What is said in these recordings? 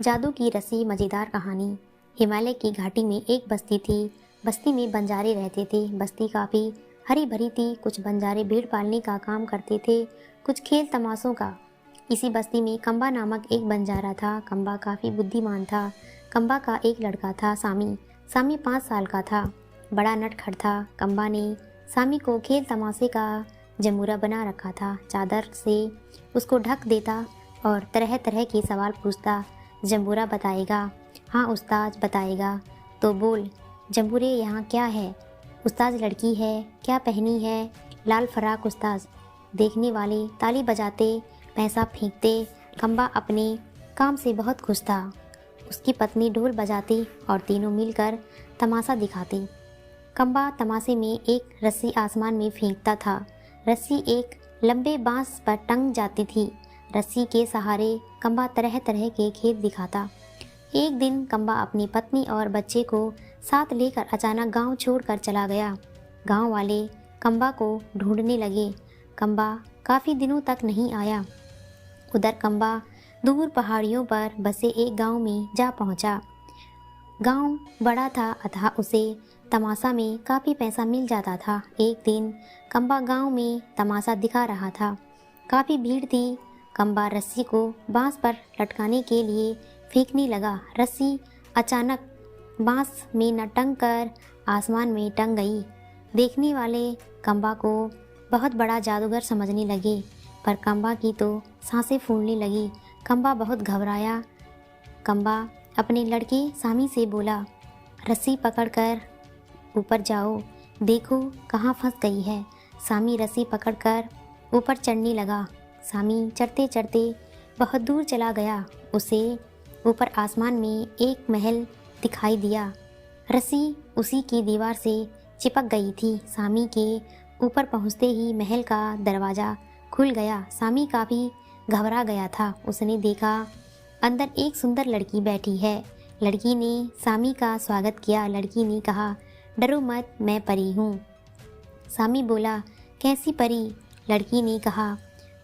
जादू की रस्सी मज़ेदार कहानी। हिमालय की घाटी में एक बस्ती थी। बस्ती में बंजारे रहते थे। बस्ती काफ़ी हरी भरी थी। कुछ बंजारे भेड़ पालने का काम करते थे, कुछ खेल तमाशों का। इसी बस्ती में कम्बा नामक एक बंजारा था। कम्बा काफ़ी बुद्धिमान था। कम्बा का एक लड़का था, सामी। सामी 5 साल का था, बड़ा नटखट था। कम्बा ने सामी को खेल तमाशे का जमूरा बना रखा था। चादर से उसको ढक देता और तरह तरह के सवाल पूछता। जंबूरा बताएगा? हाँ उस्ताद बताएगा। तो बोल जंबूरे, यहाँ क्या है? उस्ताद लड़की है। क्या पहनी है? लाल फराक उस्ताद। देखने वाले ताली बजाते, पैसा फेंकते। कम्बा अपने काम से बहुत खुश था। उसकी पत्नी ढोल बजाती और तीनों मिलकर तमाशा दिखाते। कम्बा तमाशे में एक रस्सी आसमान में फेंकता था। रस्सी एक लंबे बांस पर टंग जाती थी। रस्सी के सहारे कम्बा तरह तरह के खेल दिखाता। एक दिन कम्बा अपनी पत्नी और बच्चे को साथ लेकर अचानक गांव छोड़कर चला गया। गांव वाले कम्बा को ढूंढने लगे। कम्बा काफ़ी दिनों तक नहीं आया। उधर कम्बा दूर पहाड़ियों पर बसे एक गांव में जा पहुंचा। गांव बड़ा था, अतः उसे तमाशा में काफ़ी पैसा मिल जाता था। एक दिन कम्बा गांव में तमाशा दिखा रहा था। काफ़ी भीड़ थी। कम्बा रस्सी को बांस पर लटकाने के लिए फेंकने लगा। रस्सी अचानक बांस में न टंग कर आसमान में टंग गई। देखने वाले कम्बा को बहुत बड़ा जादूगर समझने लगे, पर कम्बा की तो सांसें फूलने लगी। कम्बा बहुत घबराया। कम्बा अपने लड़के सामी से बोला, रस्सी पकड़कर ऊपर जाओ, देखो कहाँ फंस गई है। सामी रस्सी पकड़कर ऊपर चढ़ने लगा। सामी चढ़ते चढ़ते बहुत दूर चला गया। उसे ऊपर आसमान में एक महल दिखाई दिया। रस्सी उसी की दीवार से चिपक गई थी। सामी के ऊपर पहुंचते ही महल का दरवाज़ा खुल गया। सामी काफ़ी घबरा गया था। उसने देखा अंदर एक सुंदर लड़की बैठी है। लड़की ने सामी का स्वागत किया। लड़की ने कहा, डरो मत, मैं परी हूँ। सामी बोला, कैसी परी? लड़की ने कहा,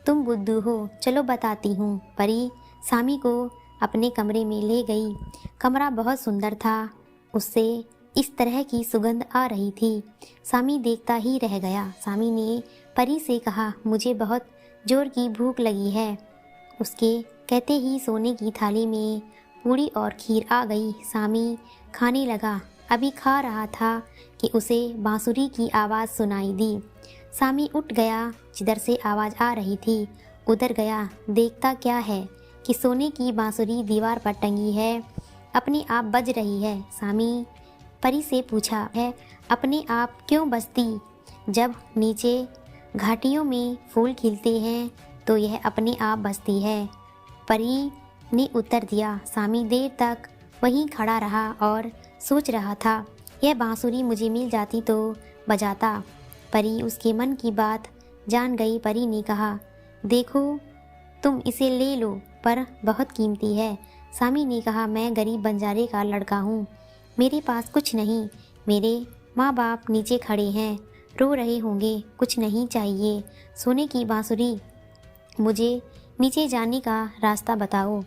तुम बुद्धू हो, चलो बताती हूँ। परी सामी को अपने कमरे में ले गई। कमरा बहुत सुंदर था। उससे इस तरह की सुगंध आ रही थी। सामी देखता ही रह गया। सामी ने परी से कहा, मुझे बहुत जोर की भूख लगी है। उसके कहते ही सोने की थाली में पूड़ी और खीर आ गई। सामी खाने लगा। अभी खा रहा था कि उसे बांसुरी की आवाज़ सुनाई दी। सामी उठ गया। जिधर से आवाज़ आ रही थी उधर गया। देखता क्या है कि सोने की बांसुरी दीवार पर टंगी है, अपने आप बज रही है। सामी परी से पूछा, है अपने आप क्यों बजती? जब नीचे घाटियों में फूल खिलते हैं तो यह अपने आप बजती है। परी ने उत्तर दिया। सामी देर तक वहीं खड़ा रहा और सोच रहा था, यह बांसुरी मुझे मिल जाती तो बजाता। परी उसके मन की बात जान गई। परी ने कहा, देखो तुम इसे ले लो, पर बहुत कीमती है। सामी ने कहा, मैं गरीब बंजारे का लड़का हूँ, मेरे पास कुछ नहीं। मेरे माँ बाप नीचे खड़े हैं, रो रहे होंगे। कुछ नहीं चाहिए, सोने की बांसुरी। मुझे नीचे जाने का रास्ता बताओ।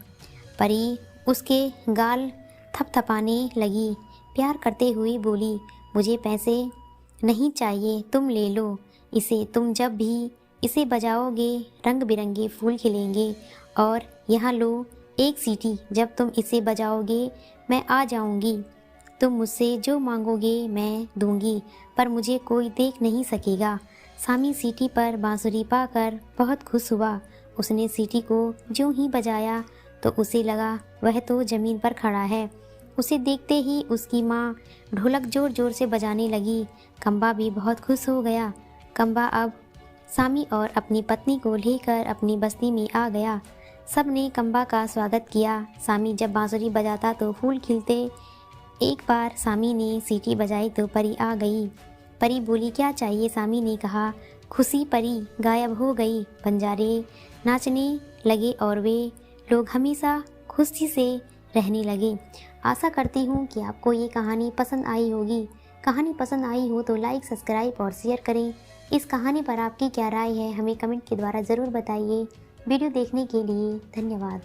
परी उसके गाल थपथपाने लगी। प्यार करते हुए बोली, मुझे पैसे नहीं चाहिए, तुम ले लो इसे। तुम जब भी इसे बजाओगे रंग बिरंगे फूल खिलेंगे। और यहाँ लो एक सीटी, जब तुम इसे बजाओगे मैं आ जाऊँगी। तुम मुझसे जो मांगोगे मैं दूंगी, पर मुझे कोई देख नहीं सकेगा। सामी सीटी पर बांसुरी पाकर बहुत खुश हुआ। उसने सीटी को ज्यों ही बजाया तो उसे लगा वह तो ज़मीन पर खड़ा है। उसे देखते ही उसकी माँ ढोलक जोर जोर से बजाने लगी। कम्बा भी बहुत खुश हो गया। कम्बा अब सामी और अपनी पत्नी को लेकर अपनी बस्ती में आ गया। सब ने कम्बा का स्वागत किया। सामी जब बांसुरी बजाता तो फूल खिलते। एक बार सामी ने सीटी बजाई तो परी आ गई। परी बोली, क्या चाहिए? सामी ने कहा, खुशी। परी गायब हो गई। बंजारे नाचने लगे और वे लोग हमेशा खुशी से रहने लगे। आशा करती हूँ कि आपको ये कहानी पसंद आई होगी। कहानी पसंद आई हो तो लाइक, सब्सक्राइब और शेयर करें। इस कहानी पर आपकी क्या राय है हमें कमेंट के द्वारा ज़रूर बताइए। वीडियो देखने के लिए धन्यवाद।